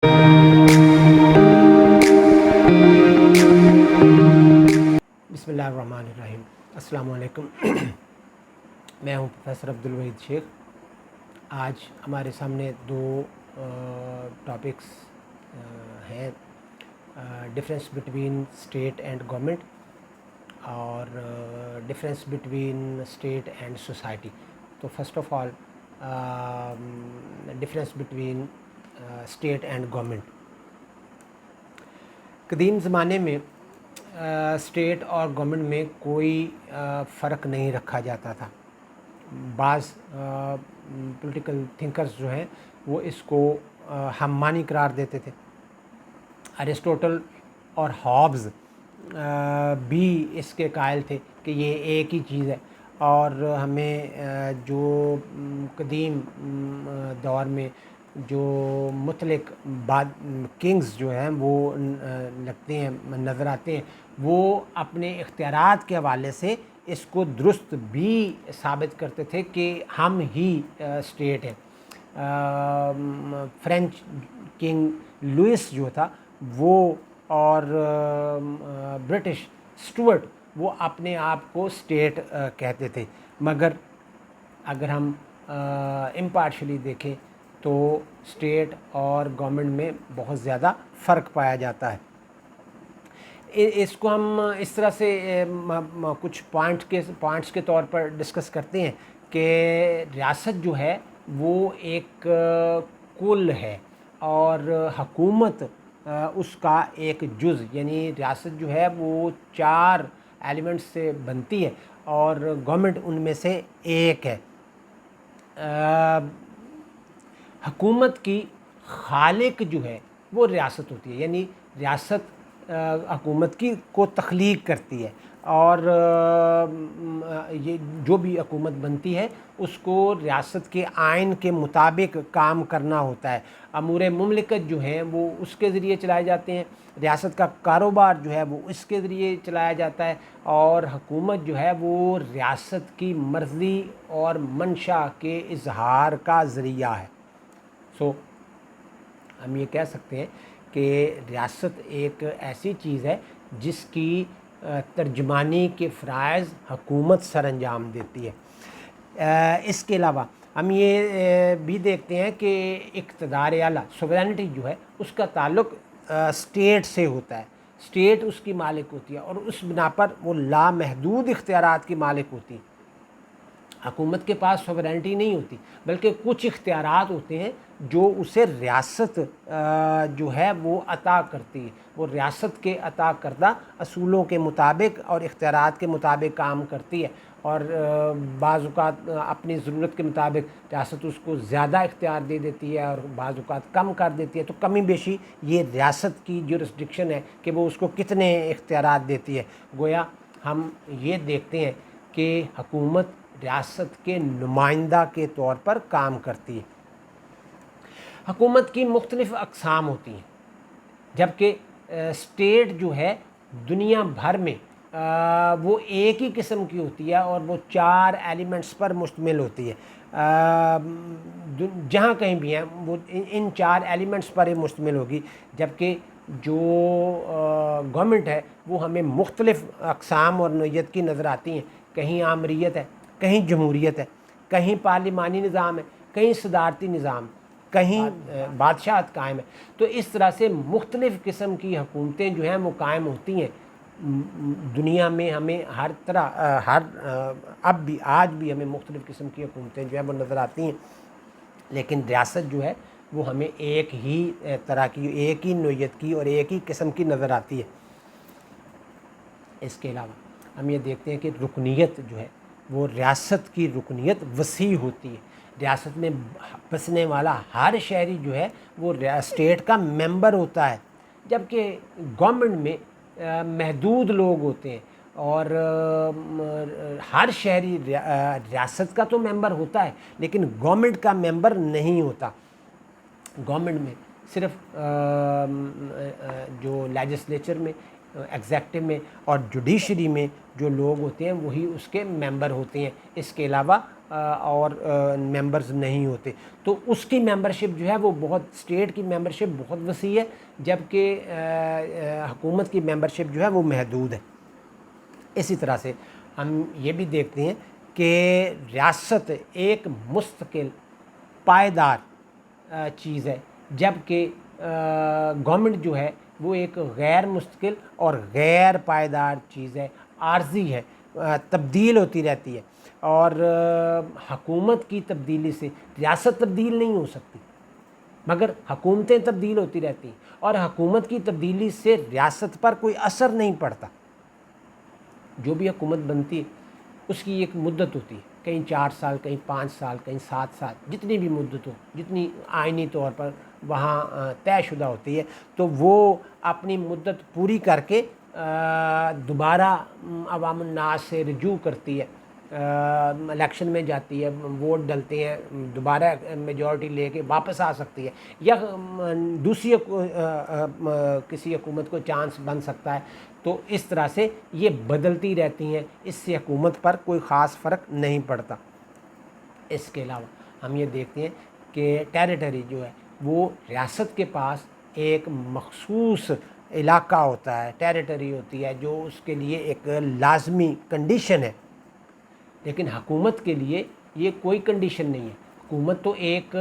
بسم اللہ الرحمن الرحیم. السلام علیکم. میں ہوں پروفیسر عبدالوحید شیخ. آج ہمارے سامنے دو ٹاپکس ہیں: difference between state and government اور difference between state and society. تو first of all difference between state and government. قدیم زمانے میں اسٹیٹ اور گورنمنٹ میں کوئی فرق نہیں رکھا جاتا تھا. بعض پولیٹیکل تھنکرز جو ہیں وہ اس کو ہم معنی قرار دیتے تھے. ارسطوٹل اور ہابز بھی اس کے قائل تھے کہ یہ ایک ہی چیز ہے، اور ہمیں جو قدیم دور میں جو مطلق کنگز جو ہیں وہ لگتے ہیں، نظر آتے ہیں، وہ اپنے اختیارات کے حوالے سے اس کو درست بھی ثابت کرتے تھے کہ ہم ہی اسٹیٹ ہیں. فرینچ کنگ لوئس جو تھا وہ اور برٹش اسٹوارٹ وہ اپنے آپ کو اسٹیٹ کہتے تھے، مگر اگر ہم امپارشلی دیکھیں تو اسٹیٹ اور گورنمنٹ میں بہت زیادہ فرق پایا جاتا ہے. اس کو ہم اس طرح سے کچھ پوائنٹس کے طور پر ڈسکس کرتے ہیں کہ ریاست جو ہے وہ ایک کل ہے اور حکومت اس کا ایک جز، یعنی ریاست جو ہے وہ 4 ایلیمنٹس سے بنتی ہے اور گورنمنٹ ان میں سے ایک ہے. حکومت کی خالق جو ہے وہ ریاست ہوتی ہے، یعنی ریاست حکومت کی کو تخلیق کرتی ہے، اور یہ جو بھی حکومت بنتی ہے اس کو ریاست کے آئین کے مطابق کام کرنا ہوتا ہے. امور مملکت جو ہیں وہ اس کے ذریعے چلائے جاتے ہیں، ریاست کا کاروبار جو ہے وہ اس کے ذریعے چلایا جاتا ہے، اور حکومت جو ہے وہ ریاست کی مرضی اور منشا کے اظہار کا ذریعہ ہے. ہم یہ کہہ سکتے ہیں کہ ریاست ایک ایسی چیز ہے جس کی ترجمانی کے فرائض حکومت سر انجام دیتی ہے. اس کے علاوہ ہم یہ بھی دیکھتے ہیں کہ اقتدار اعلیٰ سوورینٹی جو ہے اس کا تعلق اسٹیٹ سے ہوتا ہے. اسٹیٹ اس کی مالک ہوتی ہے اور اس بنا پر وہ لامحدود اختیارات کی مالک ہوتی ہے. حکومت کے پاس سوورینٹی نہیں ہوتی، بلکہ کچھ اختیارات ہوتے ہیں جو اسے ریاست جو ہے وہ عطا کرتی ہے. وہ ریاست کے عطا کردہ اصولوں کے مطابق اور اختیارات کے مطابق کام کرتی ہے، اور بعض اوقات اپنی ضرورت کے مطابق ریاست اس کو زیادہ اختیار دے دیتی ہے اور بعض اوقات کم کر دیتی ہے. تو کمی بیشی یہ ریاست کی جورسڈکشن ہے کہ وہ اس کو کتنے اختیارات دیتی ہے. گویا ہم یہ دیکھتے ہیں کہ حکومت ریاست کے نمائندہ کے طور پر کام کرتی ہے. حکومت کی مختلف اقسام ہوتی ہیں، جبکہ اسٹیٹ جو ہے دنیا بھر میں وہ ایک ہی قسم کی ہوتی ہے اور وہ 4 ایلیمنٹس پر مشتمل ہوتی ہے. جہاں کہیں بھی ہیں وہ ان 4 ایلیمنٹس پر ہی مشتمل ہوگی، جبکہ جو گورنمنٹ ہے وہ ہمیں مختلف اقسام اور نوعیت کی نظر آتی ہیں. کہیں آمریت ہے، کہیں جمہوریت ہے، کہیں پارلیمانی نظام ہے، کہیں صدارتی نظام، کہیں بادشاہت قائم ہے. تو اس طرح سے مختلف قسم کی حکومتیں جو ہیں وہ قائم ہوتی ہیں دنیا میں. ہمیں ہر طرح آج بھی ہمیں مختلف قسم کی حکومتیں جو ہیں وہ نظر آتی ہیں، لیکن ریاست جو ہے وہ ہمیں ایک ہی طرح کی، ایک ہی نوعیت کی اور ایک ہی قسم کی نظر آتی ہے. اس کے علاوہ ہم یہ دیکھتے ہیں کہ رکنیت جو ہے وہ ریاست کی رکنیت وسیع ہوتی ہے. ریاست میں بسنے والا ہر شہری جو ہے وہ اسٹیٹ کا ممبر ہوتا ہے، جبکہ گورنمنٹ میں محدود لوگ ہوتے ہیں، اور ہر شہری ریاست کا تو ممبر ہوتا ہے لیکن گورنمنٹ کا ممبر نہیں ہوتا. گورنمنٹ میں صرف جو لیجسلیچر میں ایگزیکٹو میں، اور جوڈیشری میں جو لوگ ہوتے ہیں وہی اس کے ممبر ہوتے ہیں، اس کے علاوہ اور ممبرز نہیں ہوتے. تو اس کی ممبرشپ جو ہے وہ بہت، اسٹیٹ کی ممبرشپ بہت وسیع ہے، جبکہ حکومت کی ممبرشپ جو ہے وہ محدود ہے. اسی طرح سے ہم یہ بھی دیکھتے ہیں کہ ریاست ایک مستقل پائیدار چیز ہے، جبکہ گورنمنٹ جو ہے وہ ایک غیر مستقل اور غیر پائیدار چیز ہے، عارضی ہے، تبدیل ہوتی رہتی ہے. اور حکومت کی تبدیلی سے ریاست تبدیل نہیں ہو سکتی، مگر حکومتیں تبدیل ہوتی رہتی ہیں، اور حکومت کی تبدیلی سے ریاست پر کوئی اثر نہیں پڑتا. جو بھی حکومت بنتی ہے اس کی ایک مدت ہوتی ہے، کہیں 4 سال، کہیں 5 سال، کہیں 7 سال، جتنی بھی مدت ہو، جتنی آئینی طور پر وہاں طے شدہ ہوتی ہے. تو وہ اپنی مدت پوری کر کے دوبارہ عوام الناس سے رجوع کرتی ہے، الیکشن میں جاتی ہے، ووٹ ڈلتے ہیں، دوبارہ میجورٹی لے کے واپس آ سکتی ہے، یا دوسری کسی حکومت کو چانس بن سکتا ہے. تو اس طرح سے یہ بدلتی رہتی ہیں، اس سے حکومت پر کوئی خاص فرق نہیں پڑتا. اس کے علاوہ ہم یہ دیکھتے ہیں کہ ٹیریٹری جو ہے وہ ریاست کے پاس ایک مخصوص علاقہ ہوتا ہے، ٹیریٹری ہوتی ہے جو اس کے لیے ایک لازمی کنڈیشن ہے، لیکن حکومت کے لیے یہ کوئی کنڈیشن نہیں ہے. حکومت تو ایک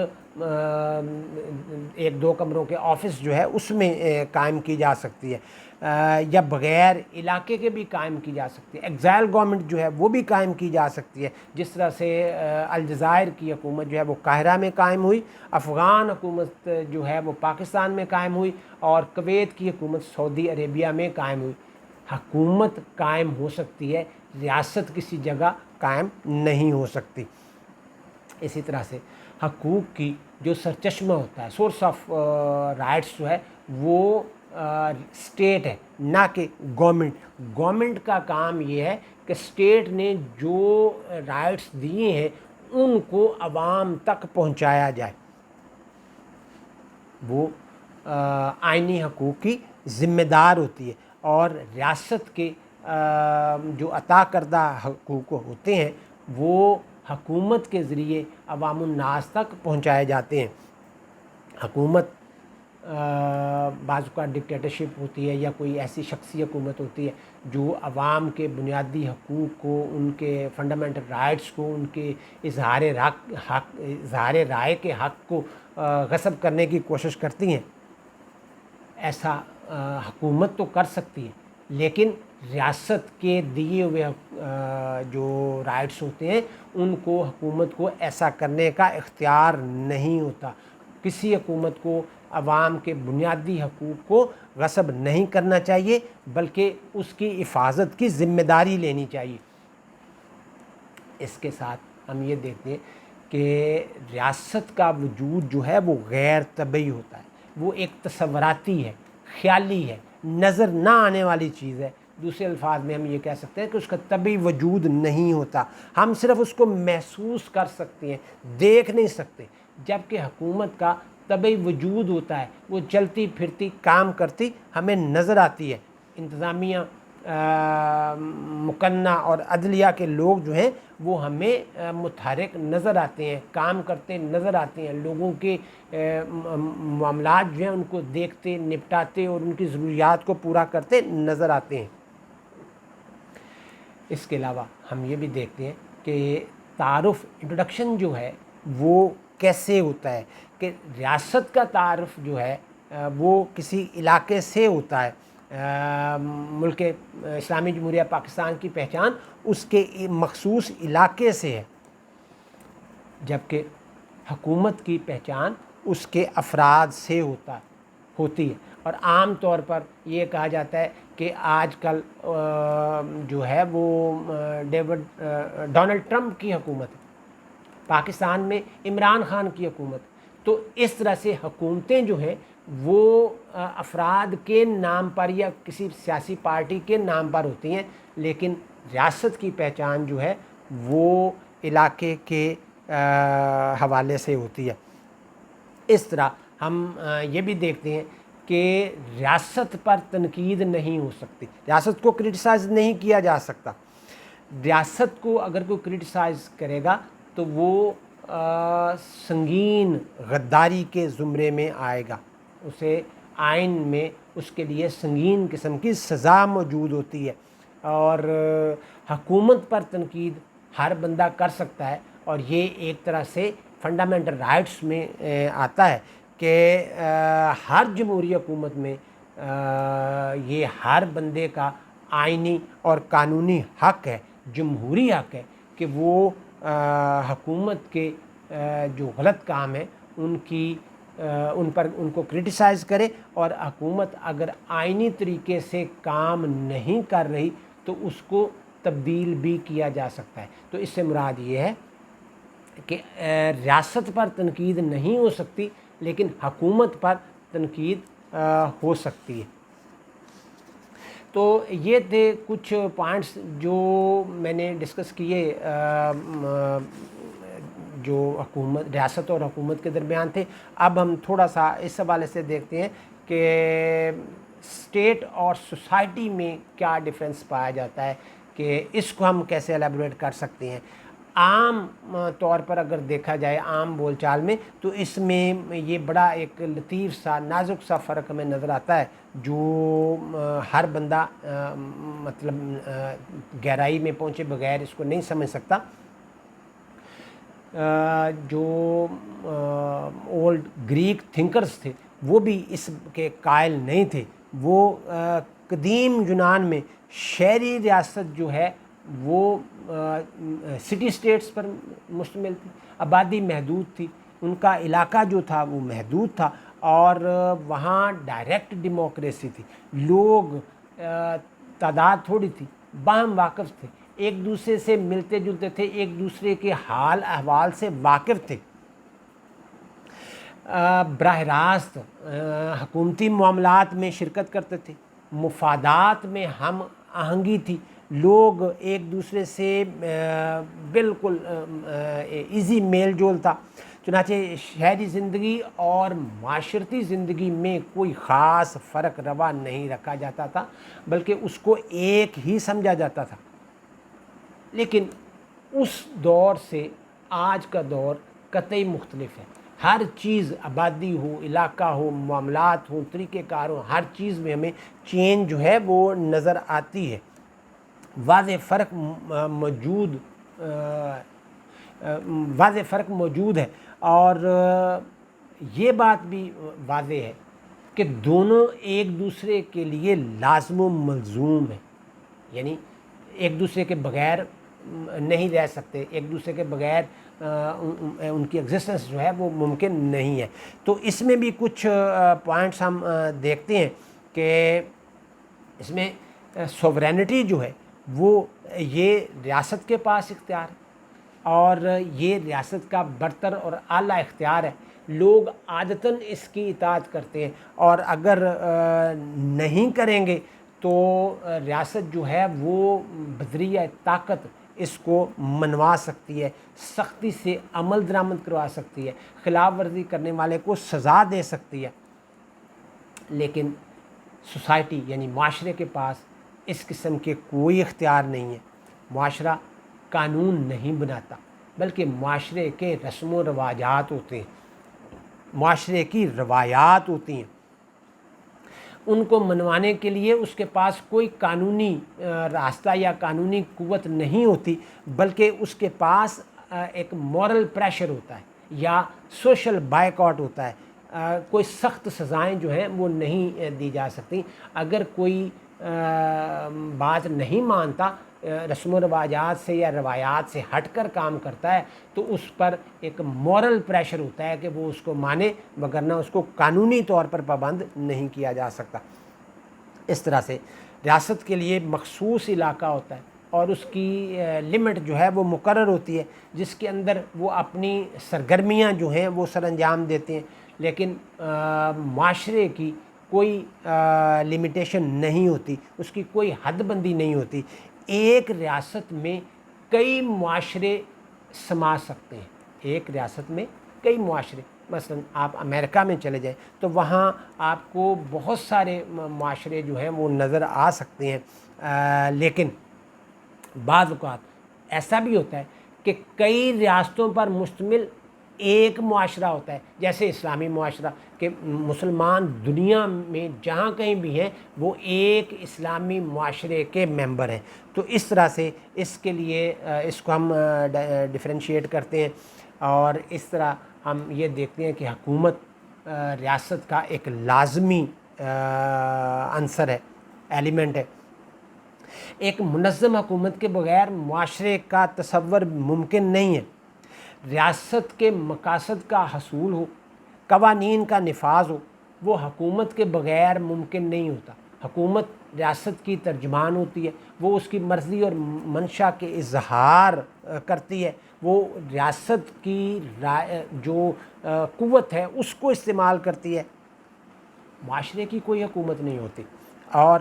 2 کمروں کے آفس جو ہے اس میں قائم کی جا سکتی ہے، یا بغیر علاقے کے بھی قائم کی جا سکتی ہے. ایگزائل گورنمنٹ جو ہے وہ بھی قائم کی جا سکتی ہے، جس طرح سے الجزائر کی حکومت جو ہے وہ قاہرہ میں قائم ہوئی، افغان حکومت جو ہے وہ پاکستان میں قائم ہوئی، اور کویت کی حکومت سعودی عربیہ میں قائم ہوئی. حکومت قائم ہو سکتی ہے، ریاست کسی جگہ قائم نہیں ہو سکتی. اسی طرح سے حقوق کی جو سرچشمہ ہوتا ہے، سورس آف رائٹس جو ہے وہ اسٹیٹ ہے، نہ کہ گورنمنٹ. گورنمنٹ کا کام یہ ہے کہ اسٹیٹ نے جو رائٹس دیے ہیں ان کو عوام تک پہنچایا جائے. وہ آئینی حقوق کی ذمہ دار ہوتی ہے، اور ریاست کے جو عطا کردہ حقوق ہوتے ہیں وہ حکومت کے ذریعے عوام الناس تک پہنچائے جاتے ہیں. حکومت بعض اوقات ڈکٹیٹرشپ ہوتی ہے، یا کوئی ایسی شخصی حکومت ہوتی ہے جو عوام کے بنیادی حقوق کو، ان کے فنڈامنٹل رائٹس کو، ان کے اظہار رائے کے حق کو غصب کرنے کی کوشش کرتی ہیں. ایسا حکومت تو کر سکتی ہے، لیکن ریاست کے دیے ہوئے جو رائٹس ہوتے ہیں ان کو حکومت کو ایسا کرنے کا اختیار نہیں ہوتا. کسی حکومت کو عوام کے بنیادی حقوق کو غصب نہیں کرنا چاہیے، بلکہ اس کی حفاظت کی ذمہ داری لینی چاہیے. اس کے ساتھ ہم یہ دیکھتے ہیں کہ ریاست کا وجود جو ہے وہ غیر طبعی ہوتا ہے، وہ ایک تصوراتی ہے، خیالی ہے، نظر نہ آنے والی چیز ہے. دوسرے الفاظ میں ہم یہ کہہ سکتے ہیں کہ اس کا طبعی وجود نہیں ہوتا، ہم صرف اس کو محسوس کر سکتے ہیں، دیکھ نہیں سکتے. جبکہ حکومت کا طبعی وجود ہوتا ہے، وہ چلتی پھرتی کام کرتی ہمیں نظر آتی ہے. انتظامیہ، مقننہ اور عدلیہ کے لوگ جو ہیں وہ ہمیں متحرک نظر آتے ہیں، کام کرتے نظر آتے ہیں، لوگوں کے معاملات جو ہیں ان کو دیکھتے، نپٹاتے اور ان کی ضروریات کو پورا کرتے نظر آتے ہیں. اس کے علاوہ ہم یہ بھی دیکھتے ہیں کہ تعارف، انٹروڈکشن جو ہے وہ کیسے ہوتا ہے، کہ ریاست کا تعارف جو ہے وہ کسی علاقے سے ہوتا ہے. ملک اسلامی جمہوریہ پاکستان کی پہچان اس کے مخصوص علاقے سے ہے، جبکہ حکومت کی پہچان اس کے افراد سے ہوتی ہے. اور عام طور پر یہ کہا جاتا ہے کہ آج کل جو ہے وہ ڈونلڈ ٹرمپ کی حکومت ہے، پاکستان میں عمران خان کی حکومت. تو اس طرح سے حکومتیں جو ہیں وہ افراد کے نام پر یا کسی سیاسی پارٹی کے نام پر ہوتی ہیں، لیکن ریاست کی پہچان جو ہے وہ علاقے کے حوالے سے ہوتی ہے. اس طرح ہم یہ بھی دیکھتے ہیں کہ ریاست پر تنقید نہیں ہو سکتی، ریاست کو کرٹیسائز نہیں کیا جا سکتا۔ ریاست کو اگر کوئی کرٹیسائز کرے گا تو وہ سنگین غداری کے زمرے میں آئے گا، اسے آئین میں اس کے لیے سنگین قسم کی سزا موجود ہوتی ہے۔ اور حکومت پر تنقید ہر بندہ کر سکتا ہے، اور یہ ایک طرح سے فنڈامنٹل رائٹس میں آتا ہے کہ ہر جمہوری حکومت میں یہ ہر بندے کا آئینی اور قانونی حق ہے، جمہوری حق ہے کہ وہ حکومت کے جو غلط کام ہیں ان کو کرٹیسائز کرے، اور حکومت اگر آئینی طریقے سے کام نہیں کر رہی تو اس کو تبدیل بھی کیا جا سکتا ہے۔ تو اس سے مراد یہ ہے کہ ریاست پر تنقید نہیں ہو سکتی لیکن حکومت پر تنقید ہو سکتی ہے۔ تو یہ تھے کچھ پوائنٹس جو میں نے ڈسکس کیے جو ریاست اور حکومت کے درمیان تھے۔ اب ہم تھوڑا سا اس حوالے سے دیکھتے ہیں کہ اسٹیٹ اور سوسائٹی میں کیا ڈفرینس پایا جاتا ہے، کہ اس کو ہم کیسے ایلیبوریٹ کر سکتے ہیں۔ عام طور پر اگر دیکھا جائے عام بول چال میں تو اس میں یہ بڑا ایک لطیف سا نازک سا فرق ہمیں نظر آتا ہے جو ہر بندہ مطلب گہرائی میں پہنچے بغیر اس کو نہیں سمجھ سکتا۔ جو اولڈ گریک تھنکرز تھے وہ بھی اس کے قائل نہیں تھے، وہ قدیم یونان میں شہری ریاست جو ہے وہ سٹی اسٹیٹس پر مشتمل تھی، آبادی محدود تھی، ان کا علاقہ جو تھا وہ محدود تھا، اور وہاں ڈائریکٹ ڈیموکریسی تھی، لوگ تعداد تھوڑی تھی، باہم واقف تھے، ایک دوسرے سے ملتے جلتے تھے، ایک دوسرے کے حال احوال سے واقف تھے، براہ راست حکومتی معاملات میں شرکت کرتے تھے، مفادات میں ہم آہنگی تھی، لوگ ایک دوسرے سے بالکل ایزی میل جول تھا۔ چنانچہ شہری زندگی اور معاشرتی زندگی میں کوئی خاص فرق روا نہیں رکھا جاتا تھا بلکہ اس کو ایک ہی سمجھا جاتا تھا۔ لیکن اس دور سے آج کا دور قطعی مختلف ہے، ہر چیز آبادی ہو، علاقہ ہو، معاملات ہوں، طریقہ کار ہو، ہر چیز میں ہمیں چینج جو ہے وہ نظر آتی ہے، واضح فرق موجود ہے۔ اور یہ بات بھی واضح ہے کہ دونوں ایک دوسرے کے لیے لازم و ملزوم ہیں، یعنی ایک دوسرے کے بغیر نہیں رہ سکتے، ایک دوسرے کے بغیر ان کی ایگزسٹنس جو ہے وہ ممکن نہیں ہے۔ تو اس میں بھی کچھ پوائنٹس ہم دیکھتے ہیں کہ اس میں سوورینٹی جو ہے وہ یہ ریاست کے پاس اختیار ہے، اور یہ ریاست کا برتر اور اعلیٰ اختیار ہے، لوگ عادتاً اس کی اطاعت کرتے ہیں، اور اگر نہیں کریں گے تو ریاست جو ہے وہ بذریعہ طاقت اس کو منوا سکتی ہے، سختی سے عمل درآمد کروا سکتی ہے، خلاف ورزی کرنے والے کو سزا دے سکتی ہے۔ لیکن سوسائٹی یعنی معاشرے کے پاس اس قسم کے کوئی اختیار نہیں ہے۔ معاشرہ قانون نہیں بناتا بلکہ معاشرے کے رسم و رواجات ہوتے ہیں، معاشرے کی روایات ہوتی ہیں، ان کو منوانے کے لیے اس کے پاس کوئی قانونی راستہ یا قانونی قوت نہیں ہوتی، بلکہ اس کے پاس ایک مورل پریشر ہوتا ہے یا سوشل بائیکاٹ ہوتا ہے، کوئی سخت سزائیں جو ہیں وہ نہیں دی جا سکتی۔ اگر کوئی بات نہیں مانتا، رسم و رواجات سے یا روایات سے ہٹ کر کام کرتا ہے، تو اس پر ایک مورل پریشر ہوتا ہے کہ وہ اس کو مانے، وگرنہ اس کو قانونی طور پر پابند نہیں کیا جا سکتا۔ اس طرح سے ریاست کے لیے مخصوص علاقہ ہوتا ہے اور اس کی لمٹ جو ہے وہ مقرر ہوتی ہے، جس کے اندر وہ اپنی سرگرمیاں جو ہیں وہ سر انجام دیتے ہیں، لیکن معاشرے کی کوئی لمیٹیشن نہیں ہوتی، اس کی کوئی حد بندی نہیں ہوتی۔ ایک ریاست میں کئی معاشرے سما سکتے ہیں، ایک ریاست میں کئی معاشرے مثلا آپ امریکہ میں چلے جائیں تو وہاں آپ کو بہت سارے معاشرے جو ہیں وہ نظر آ سکتے ہیں، لیکن بعض اوقات ایسا بھی ہوتا ہے کہ کئی ریاستوں پر مشتمل ایک معاشرہ ہوتا ہے، جیسے اسلامی معاشرہ کہ مسلمان دنیا میں جہاں کہیں بھی ہیں وہ ایک اسلامی معاشرے کے ممبر ہیں۔ تو اس طرح سے اس کے لیے اس کو ہم ڈفرینشیٹ کرتے ہیں، اور اس طرح ہم یہ دیکھتے ہیں کہ حکومت ریاست کا ایک لازمی عنصر ہے، ایلیمنٹ ہے۔ ایک منظم حکومت کے بغیر معاشرے کا تصور ممکن نہیں ہے۔ ریاست کے مقاصد کا حصول ہو، قوانین کا نفاذ ہو، وہ حکومت کے بغیر ممکن نہیں ہوتا۔ حکومت ریاست کی ترجمان ہوتی ہے، وہ اس کی مرضی اور منشا کے اظہار کرتی ہے، وہ ریاست کی جو قوت ہے اس کو استعمال کرتی ہے۔ معاشرے کی کوئی حکومت نہیں ہوتی، اور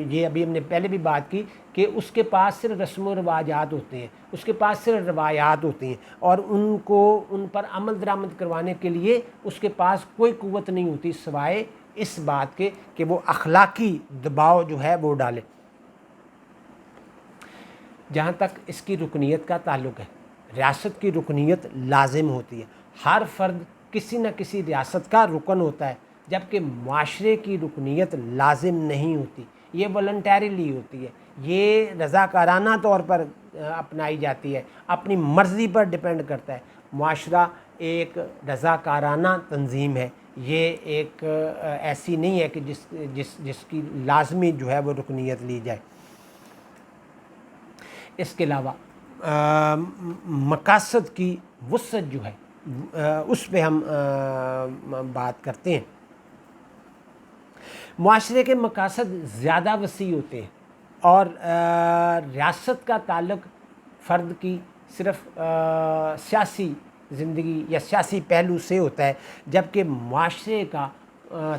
یہ ابھی ہم نے پہلے بھی بات کی کہ اس کے پاس صرف رسم و رواجات ہوتے ہیں، اس کے پاس صرف روایات ہوتی ہیں، اور ان پر عمل درآمد کروانے کے لیے اس کے پاس کوئی قوت نہیں ہوتی سوائے اس بات کے کہ وہ اخلاقی دباؤ جو ہے وہ ڈالے۔ جہاں تک اس کی رکنیت کا تعلق ہے، ریاست کی رکنیت لازم ہوتی ہے۔ ہر فرد کسی نہ کسی ریاست کا رکن ہوتا ہے، جبکہ معاشرے کی رکنیت لازم نہیں ہوتی، یہ والنٹیریلی ہوتی ہے، یہ رضاکارانہ طور پر اپنائی جاتی ہے، اپنی مرضی پر ڈیپینڈ کرتا ہے۔ معاشرہ ایک رضاکارانہ تنظیم ہے، یہ ایک ایسی نہیں ہے کہ جس کی لازمی جو ہے وہ رکنیت لی جائے۔ اس کے علاوہ مقاصد کی وسعت جو ہے اس پہ ہم بات کرتے ہیں۔ معاشرے کے مقاصد زیادہ وسیع ہوتے ہیں، اور ریاست کا تعلق فرد کی صرف سیاسی زندگی یا سیاسی پہلو سے ہوتا ہے، جبکہ معاشرے کا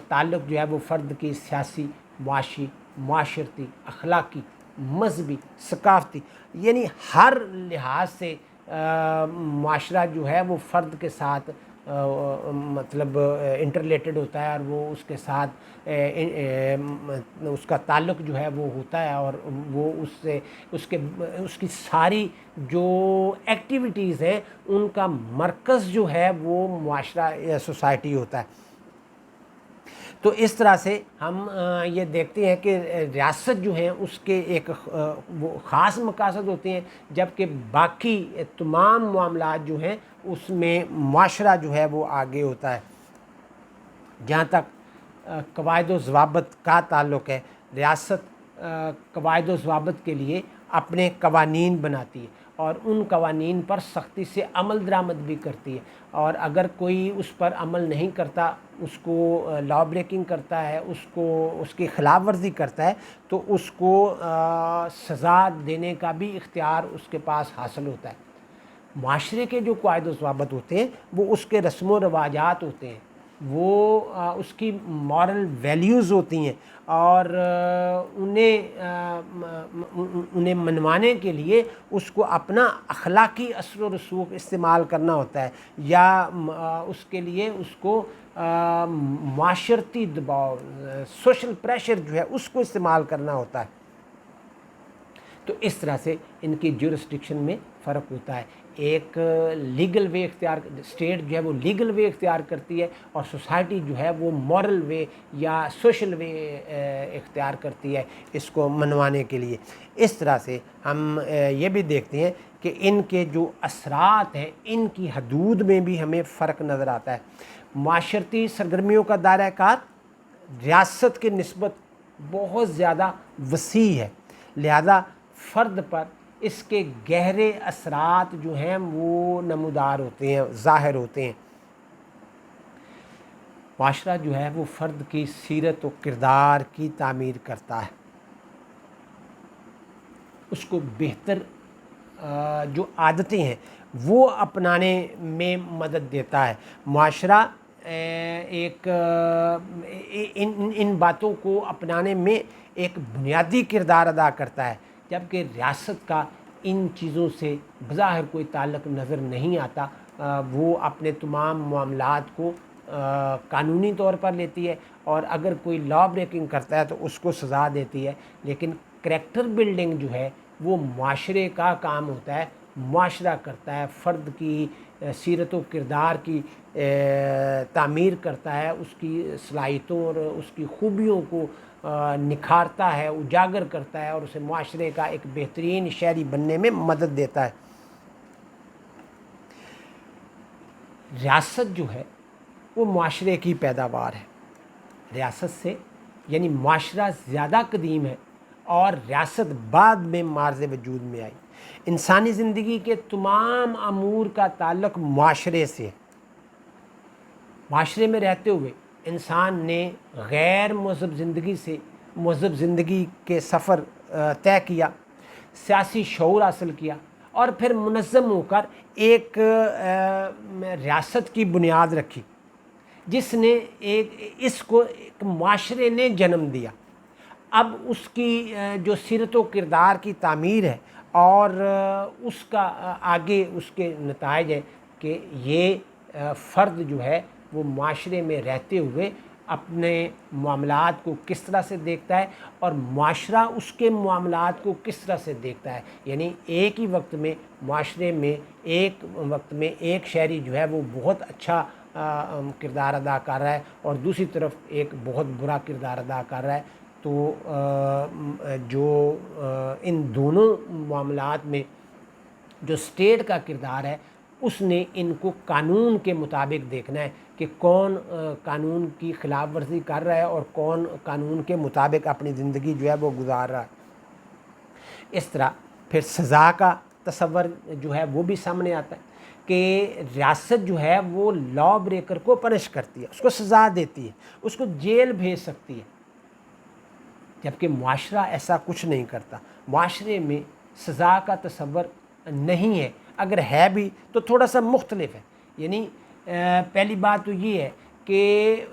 تعلق جو ہے وہ فرد کی سیاسی، معاشی، معاشرتی، اخلاقی، مذہبی، ثقافتی، یعنی ہر لحاظ سے معاشرہ جو ہے وہ فرد کے ساتھ مطلب انٹرلیٹڈ ہوتا ہے، اور وہ اس کے ساتھ اس کا تعلق جو ہے وہ ہوتا ہے، اور وہ اس کی ساری جو ایکٹیویٹیز ہیں ان کا مرکز جو ہے وہ معاشرہ یا سوسائٹی ہوتا ہے۔ تو اس طرح سے ہم یہ دیکھتے ہیں کہ ریاست جو ہے اس کے ایک وہ خاص مقاصد ہوتے ہیں، جبکہ باقی تمام معاملات جو ہیں اس میں معاشرہ جو ہے وہ آگے ہوتا ہے۔ جہاں تک قواعد و ضوابط کا تعلق ہے، ریاست قواعد و ضوابط کے لیے اپنے قوانین بناتی ہے، اور ان قوانین پر سختی سے عمل درآمد بھی کرتی ہے، اور اگر کوئی اس پر عمل نہیں کرتا، اس کو لا بریکنگ کرتا ہے، اس کی خلاف ورزی کرتا ہے، تو اس کو سزا دینے کا بھی اختیار اس کے پاس حاصل ہوتا ہے۔ معاشرے کے جو قواعد و ضوابط ہوتے ہیں وہ اس کے رسم و رواجات ہوتے ہیں، وہ اس کی مورل ویلیوز ہوتی ہیں، اور انہیں منوانے کے لیے اس کو اپنا اخلاقی اثر و رسوخ استعمال کرنا ہوتا ہے، یا اس کے لیے اس کو معاشرتی دباؤ، سوشل پریشر جو ہے اس کو استعمال کرنا ہوتا ہے۔ تو اس طرح سے ان کی جورسڈکشن میں فرق ہوتا ہے۔ ایک لیگل وے اسٹیٹ جو ہے وہ لیگل وے اختیار کرتی ہے، اور سوسائٹی جو ہے وہ مورل وے یا سوشل وے اختیار کرتی ہے اس کو منوانے کے لیے۔ اس طرح سے ہم یہ بھی دیکھتے ہیں کہ ان کے جو اثرات ہیں ان کی حدود میں بھی ہمیں فرق نظر آتا ہے۔ معاشرتی سرگرمیوں کا دائرہ کار ریاست کی نسبت بہت زیادہ وسیع ہے، لہذا فرد پر اس کے گہرے اثرات جو ہیں وہ نمودار ہوتے ہیں، ظاہر ہوتے ہیں۔ معاشرہ جو ہے وہ فرد کی سیرت و کردار کی تعمیر کرتا ہے، اس کو بہتر جو عادتیں ہیں وہ اپنانے میں مدد دیتا ہے۔ معاشرہ ایک ان باتوں کو اپنانے میں ایک بنیادی کردار ادا کرتا ہے، جبکہ ریاست کا ان چیزوں سے بظاہر کوئی تعلق نظر نہیں آتا، وہ اپنے تمام معاملات کو قانونی طور پر لیتی ہے، اور اگر کوئی لا بریکنگ کرتا ہے تو اس کو سزا دیتی ہے. لیکن کریکٹر بلڈنگ جو ہے وہ معاشرے کا کام ہوتا ہے، معاشرہ کرتا ہے، فرد کی سیرت و کردار کی تعمیر کرتا ہے، اس کی صلاحیتوں اور اس کی خوبیوں کو نکھارتا ہے، اجاگر کرتا ہے، اور اسے معاشرے کا ایک بہترین شہری بننے میں مدد دیتا ہے. ریاست جو ہے وہ معاشرے کی پیداوار ہے. ریاست سے یعنی معاشرہ زیادہ قدیم ہے اور ریاست بعد میں مارز وجود میں آئی. انسانی زندگی کے تمام امور کا تعلق معاشرے سے ہے. معاشرے میں رہتے ہوئے انسان نے غیر مہذب زندگی سے مہذب زندگی کے سفر طے کیا، سیاسی شعور حاصل کیا، اور پھر منظم ہو کر ایک ریاست کی بنیاد رکھی، جس نے اس کو ایک معاشرے نے جنم دیا. اب اس کی جو سیرت و کردار کی تعمیر ہے اور اس کا آگے اس کے نتائج ہے کہ یہ فرد جو ہے وہ معاشرے میں رہتے ہوئے اپنے معاملات کو کس طرح سے دیکھتا ہے اور معاشرہ اس کے معاملات کو کس طرح سے دیکھتا ہے. یعنی ایک ہی وقت میں معاشرے میں ایک شہری جو ہے وہ بہت اچھا کردار ادا کر رہا ہے اور دوسری طرف ایک بہت برا کردار ادا کر رہا ہے. تو جو ان دونوں معاملات میں جو اسٹیٹ کا کردار ہے اس نے ان کو قانون کے مطابق دیکھنا ہے کہ کون قانون کی خلاف ورزی کر رہا ہے اور کون قانون کے مطابق اپنی زندگی جو ہے وہ گزار رہا ہے. اس طرح پھر سزا کا تصور جو ہے وہ بھی سامنے آتا ہے کہ ریاست جو ہے وہ لا بریکر کو پنش کرتی ہے، اس کو سزا دیتی ہے، اس کو جیل بھیج سکتی ہے، جبکہ معاشرہ ایسا کچھ نہیں کرتا. معاشرے میں سزا کا تصور نہیں ہے، اگر ہے بھی تو تھوڑا سا مختلف ہے. یعنی پہلی بات تو یہ ہے کہ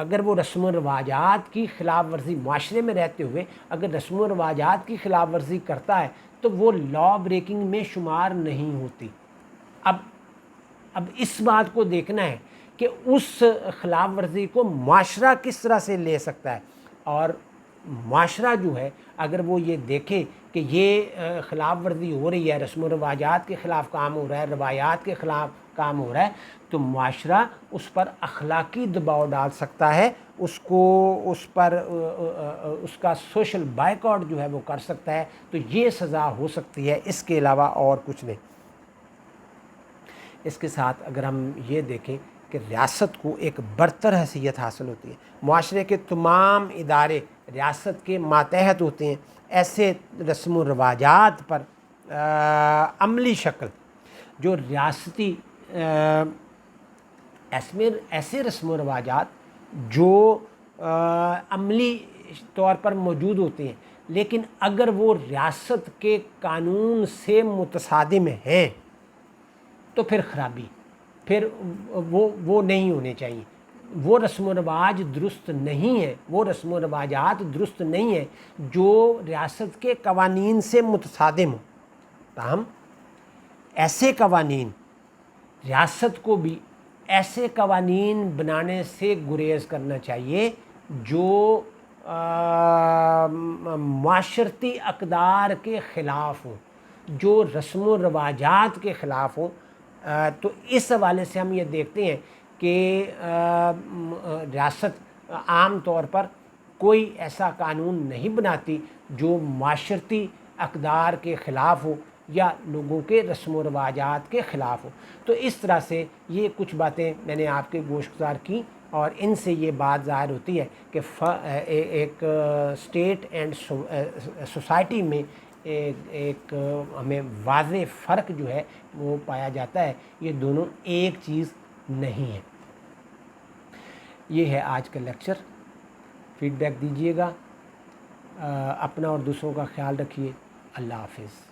اگر وہ رسم و رواجات کی خلاف ورزی معاشرے میں رہتے ہوئے اگر رسم و رواجات کی خلاف ورزی کرتا ہے تو وہ لا بریکنگ میں شمار نہیں ہوتی. اب اس بات کو دیکھنا ہے کہ اس خلاف ورزی کو معاشرہ کس طرح سے لے سکتا ہے، اور معاشرہ جو ہے اگر وہ یہ دیکھے کہ یہ خلاف ورزی ہو رہی ہے، رسم و رواجات کے خلاف کام ہو رہا ہے، روایات کے خلاف کام ہو رہا ہے، تو معاشرہ اس پر اخلاقی دباؤ ڈال سکتا ہے، اس کا سوشل بائیکاٹ جو ہے وہ کر سکتا ہے. تو یہ سزا ہو سکتی ہے، اس کے علاوہ اور کچھ نہیں. اس کے ساتھ اگر ہم یہ دیکھیں کہ ریاست کو ایک برتر حیثیت حاصل ہوتی ہے، معاشرے کے تمام ادارے ریاست کے ماتحت ہوتے ہیں. ایسے رسم و رواجات پر عملی شکل جو ریاستی ایسے رسم و رواجات جو عملی طور پر موجود ہوتے ہیں لیکن اگر وہ ریاست کے قانون سے متصادم ہیں تو پھر خرابی، پھر وہ نہیں ہونے چاہیے. وہ رسم و رواج درست نہیں ہے، وہ رسم و رواجات درست نہیں ہیں جو ریاست کے قوانین سے متصادم ہوں. تاہم ایسے قوانین ریاست کو بھی ایسے قوانین بنانے سے گریز کرنا چاہیے جو معاشرتی اقدار کے خلاف ہوں، جو رسم و رواجات کے خلاف ہوں. تو اس حوالے سے ہم یہ دیکھتے ہیں کہ ریاست عام طور پر کوئی ایسا قانون نہیں بناتی جو معاشرتی اقدار کے خلاف ہو یا لوگوں کے رسم و رواجات کے خلاف ہو. تو اس طرح سے یہ کچھ باتیں میں نے آپ کے گوش گزار کی، اور ان سے یہ بات ظاہر ہوتی ہے کہ ایک اسٹیٹ اینڈ سوسائٹی میں ایک ہمیں واضح فرق جو ہے وہ پایا جاتا ہے. یہ دونوں ایک چیز نہیں ہے. یہ ہے آج کا لیکچر. فیڈ بیک دیجیے گا، اپنا اور دوسروں کا خیال رکھیے. اللہ حافظ.